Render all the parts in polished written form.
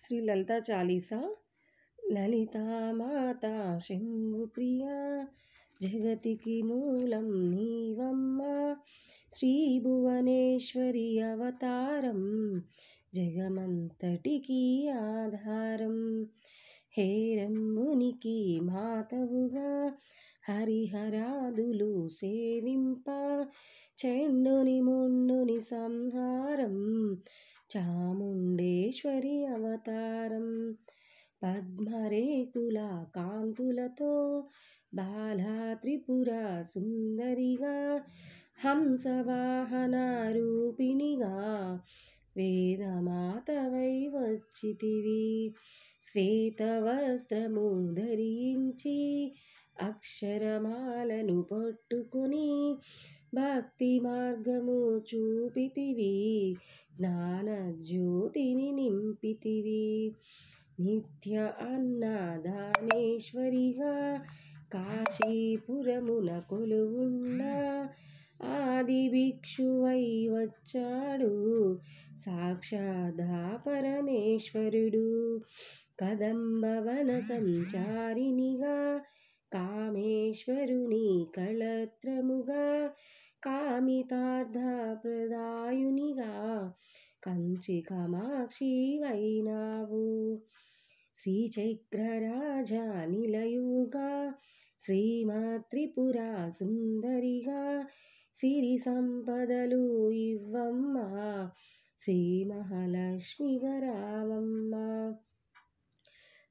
శ్రీ లలితా చాలీసా. లలితా మాతా శంభుప్రియా జగతికి మూలం నీవమ్మ, శ్రీ భువనేశ్వరి అవతారం జగమంతటికి ఆధారం. హేరంబునికి మాతవుగా హరిహరాదులు సేవింప, చెండుని ముండుని సంహారం చాముండేశ్వరి అవతారం. పద్మరేకుల కాంతులతో బాలా త్రిపుర సుందరిగా, హంసవాహన రూపిణిగా వేదమాతవై వచ్చితివి. శ్వేతవస్త్రము ధరించి అక్షరమాలను పట్టుకొని భక్తి మార్గము చూపితివి, జ్ఞానజ్యోతిని నింపితివి. నిత్య అన్నదానేశ్వరిగా కాశీపురమున కొలువుండ, ఆది భిక్షువై వచ్చాడు సాక్షాత్ పరమేశ్వరుడు. కదంబవన సంచారినిగా కామేశ్వరుని కళత్రముగా, కామితార్థ ప్రదాయునిగా కంచి కామాక్షి వైనావు. శ్రీచక్రరాజ నిలయుగా శ్రీమత్రిపుర సుందరిగా, సిరి సంపదలు ఇవ్వమ్మ శ్రీ మహాలక్ష్మిగా రావమ్మ.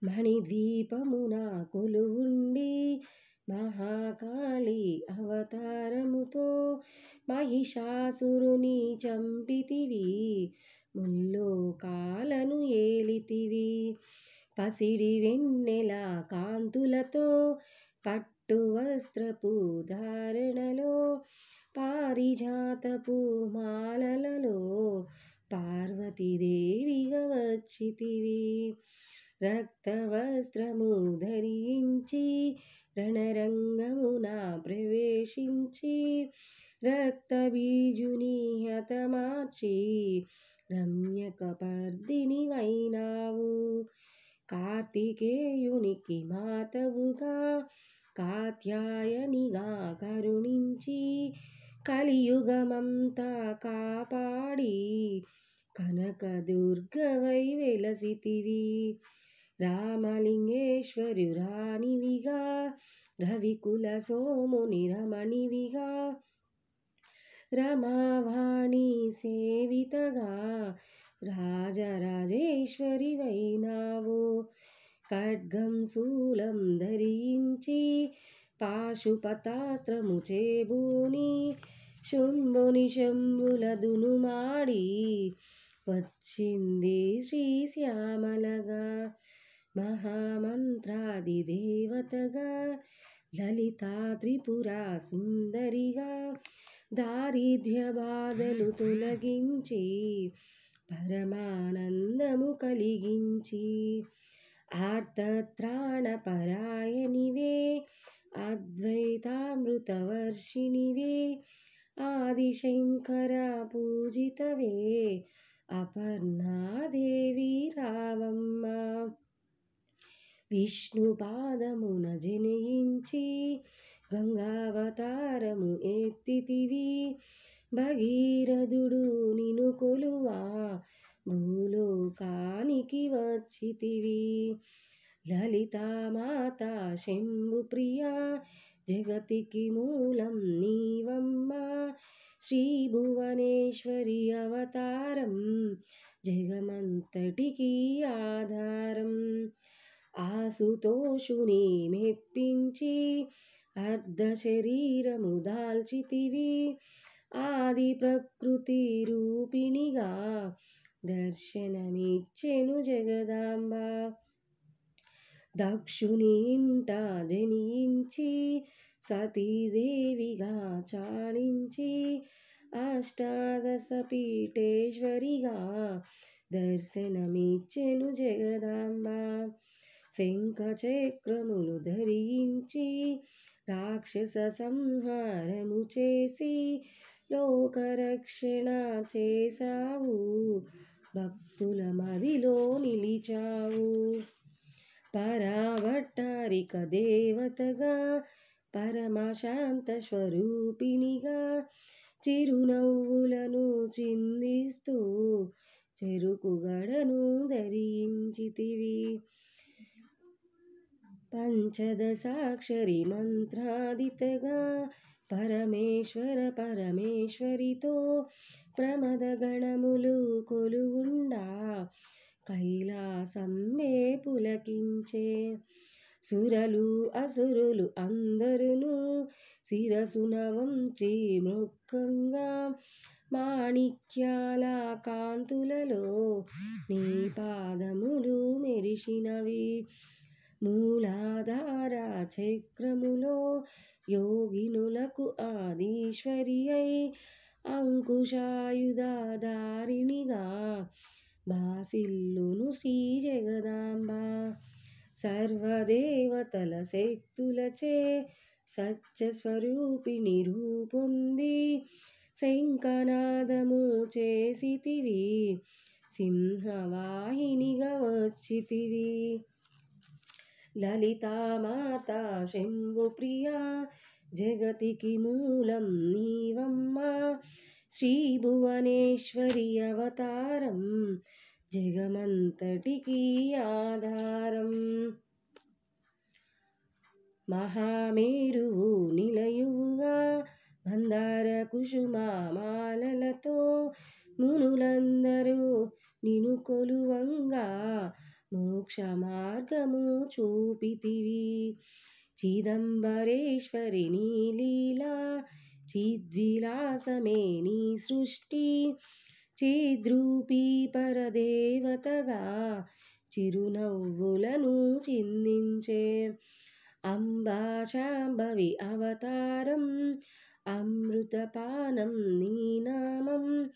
మణిద్వీపమున కొలువుండి మహాకాళి అవతారముతో మహిషాసురుని చంపితివి, ముల్లోకాలను ఏలితివి. పసిడి వెన్నెల కాంతులతో పట్టు వస్త్రపు ధారణలో, పారిజాతపు మాలలలో పార్వతీదేవిగా వచ్చితివి. రక్తవస్త్రము ధరించి రణరంగమున ప్రవేశించి, రక్తబీజుని హతమార్చి రమ్యకపర్దిని వైనావు. కార్తికేయునికి మాతవుగా కాత్యాయనిగా కరుణించి, కలియుగమంతా కాపాడి కనకదుర్గవై వెలసితివి. రామలింగేశ్వరురానివిగా రవికుల సోముని రమణివిగా, రమావాణి సేవితగా రాజరాజేశ్వరి వైనావు. ఖడ్గం శూలం ధరించి పాశుపతాస్త్రము చేబూని, శుంభుని శంభుల దునుమాడి వచ్చింది శ్రీశ్యామలగా. మహామంత్రాది దేవతగా లలితా త్రిపుర సుందరిగా, దారిద్ర్య బాధలు తొలగించి పరమానందము కలిగించి, ఆర్తత్రాణపరాయణివే అద్వైతామృతవర్షిణివే, ఆదిశంకర పూజితవే అపర్ణాదేవి రావమ్మ. విష్ణు పాదమున జనించి గంగావతారము ఎత్తితివి, భగీరథుడు నిను కొలువా భూలోకానికి వచ్చితివి. లలితా మాతా శంభుప్రియా జగతికి మూలం నీవమ్మ, శ్రీ భువనేశ్వరి అవతారం జగమంతటికి ఆధారం. ఆసుతోషుని మెప్పించి అర్ధ శరీరము దాల్చితివి, ఆది ప్రకృతి రూపిణిగా దర్శనమిచ్చెను జగదాంబ. దక్షుని ఇంట జనించి సతీదేవిగా చాలించి, అష్టాదశ పీఠేశ్వరిగా దర్శనమిచ్చెను జగదాంబ. శంఖచక్రములు ధరించి రాక్షస సంహారము చేసి లోకరక్షణ చేసావు భక్తుల మదిలో నిలిచావు. పరాభట్టారిక దేవతగా పరమశాంత స్వరూపిణిగా చిరునవ్వులను చిందిస్తూ చెరుకు గడను ధరించితివి. పంచదశాక్షరి మంత్రాదితగా పరమేశ్వరితో ప్రమద గణములు కొలువుండా కైలాసమ్మే పులకించే. సురలు అసురులు అందరును శిరసున వంచి మృక్కంగా మాణిక్యాల కాంతులలో నీ పాదములు మెరిసినవి. మూలాధార చక్రములో యోగినులకు ఆదీశ్వరి అయి అంకుశాయుధారిణిగా బాసిల్లును శ్రీ జగదాంబ. సర్వదేవతల శక్తులచే సత్యస్వరూపిణి రూపొంది శంఖనాదము చేసితివి. సింహవాహినిగా వచ్చితివి. లలితామాత శంభుప్రియా జగతికి మూలం నీవమ్మ. శ్రీభువనేశ్వరి అవతారం జగమంతటికి ఆధారం. మహామేరువు నిలయువుగా మందార కుసుమాలతో మునులందరూ నిను కొలువంగా మోక్ష మార్గము చూపితివి. చిదంబరేశ్వరి నీ లీలా చిద్విలాసమే నీ సృష్టి. చిద్రూపీ పరదేవతగా చిరునవ్వులను చిందించే. అంబా శాంభవి అవతారం అమృతపానం నీ నామం.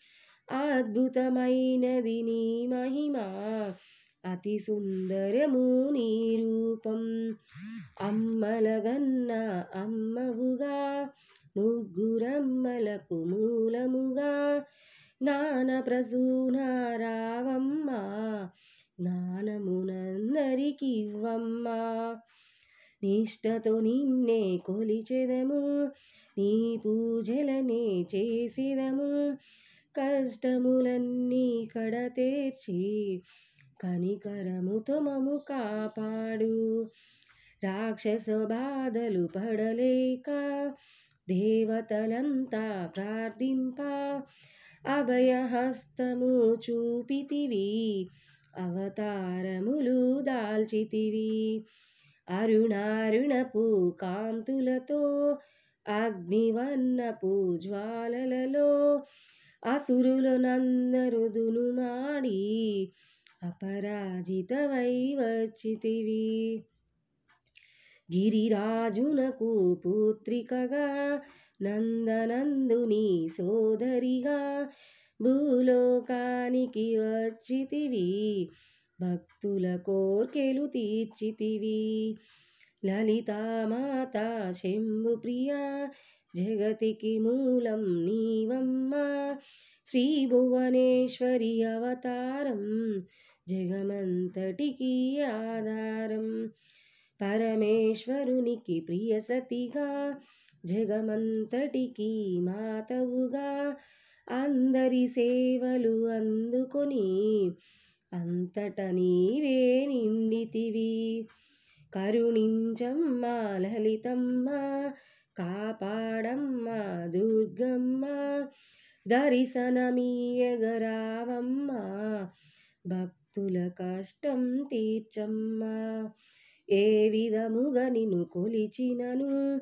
అద్భుతమైనది నీ మహిమ అతి సుందరము నీ రూపం. అమ్మలగన్న అమ్మవుగా ముగ్గురమ్మలకు మూలముగా జ్ఞాన ప్రసూన రావమ్మ. జ్ఞానమునందరికివ్వమ్మా. నిష్టతో నిన్నే కొలిచెదము నీ పూజలనే చేసెదము. కష్టములన్నీ కడతేర్చి కనికరముతో మము కాపాడు. రాక్షస బాధలు పడలేక దేవతలంతా ప్రార్థింప అభయహస్తము చూపితివి. అవతారములు దాల్చితివి. అరుణారుణపు కాంతులతో అగ్నివర్ణపు జ్వాలలలో అసురులనందరు దునుమాడి అపరాజితవై వచ్చితివి. గిరిరాజునకు పుత్రికగా నందనందుని సోదరిగా భూలోకానికి వచ్చితివి. భక్తుల కోర్కెలు తీర్చితివి. లలితామాత శంభుప్రియా జగతికి మూలం నీవమ్మ. శ్రీభువనేశ్వరి అవతారం జగమంతటికి ఆధారం. పరమేశ్వరునికి ప్రియసతిగా జగమంతటికి మాతవుగా అందరి సేవలు అందుకొని అంతట నీవే నిండితివి. కరుణించమ్మ లలితమ్మ కాపాడమ్మ దుర్గమ్మ. దర్శనమీయగరావమ్మ భక్తుల కష్టం తీర్చమ్మ. ఏ విధముగా నిన్ను కొలిచినను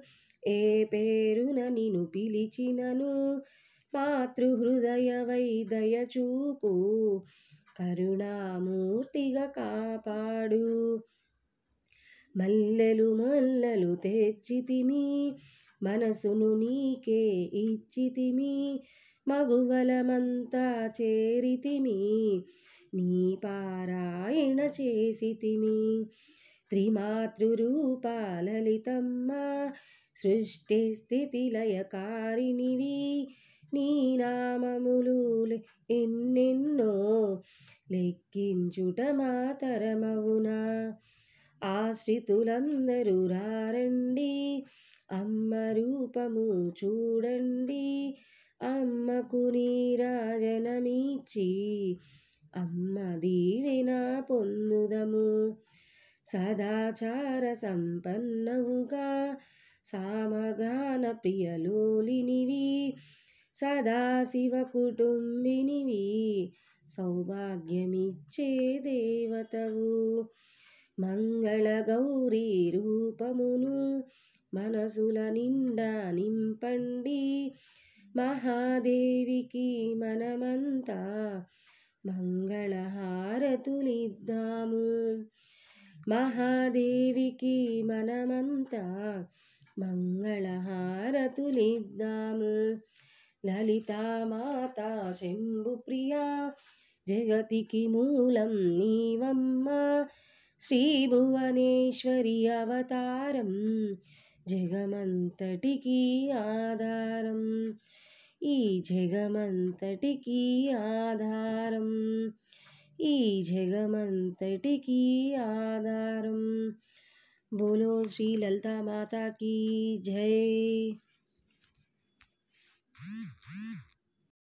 ఏ పేరున నిన్ను పిలిచినను మాతృహృదయవై దయచూపు. కరుణామూర్తిగా కాపాడు. మల్లెలు తెచ్చితిమి మనసును నీకే ఇచ్చితిమి. మగువలమంతా చేరితిమి నీ పారాయణ చేసితిమి. త్రిమాతృరూప లలితమ్మ సృష్టి స్థితి లయకారిణివి. నీ నామములు ఎన్నెన్నో లెక్కించుట మాతరమవునా. ఆశ్రితులందరూ రారండి, అమ్మ రూపము చూడండి. అమ్మకు నీరాజనమిచ్చి అమ్మ దీవెన పొందుదము. సదాచార సంపన్నవుగా సామగాన ప్రియలోలినివి, సదాశివ కుటుంబినివి, సౌభాగ్యమిచ్చే దేవతవు. మంగళ గౌరీ రూపమును మనసుల నిండా నింపండి. మహాదేవికి మనమంతా మంగళహారతులిద్దాము. మహాదేవికి మనమంతా మంగళహారతులిద్దాము. లలితామాత శంభుప్రియా జగతికి మూలం నీవమ్మ. శ్రీభువనేశ్వరి అవతారం జగమంతటికి ఆధారం. ఈ జగమంతటికి ఆధారం. ఈ జగమంతటికి ఆధారం. బోలో శ్రీ లలితా మాతా की जय.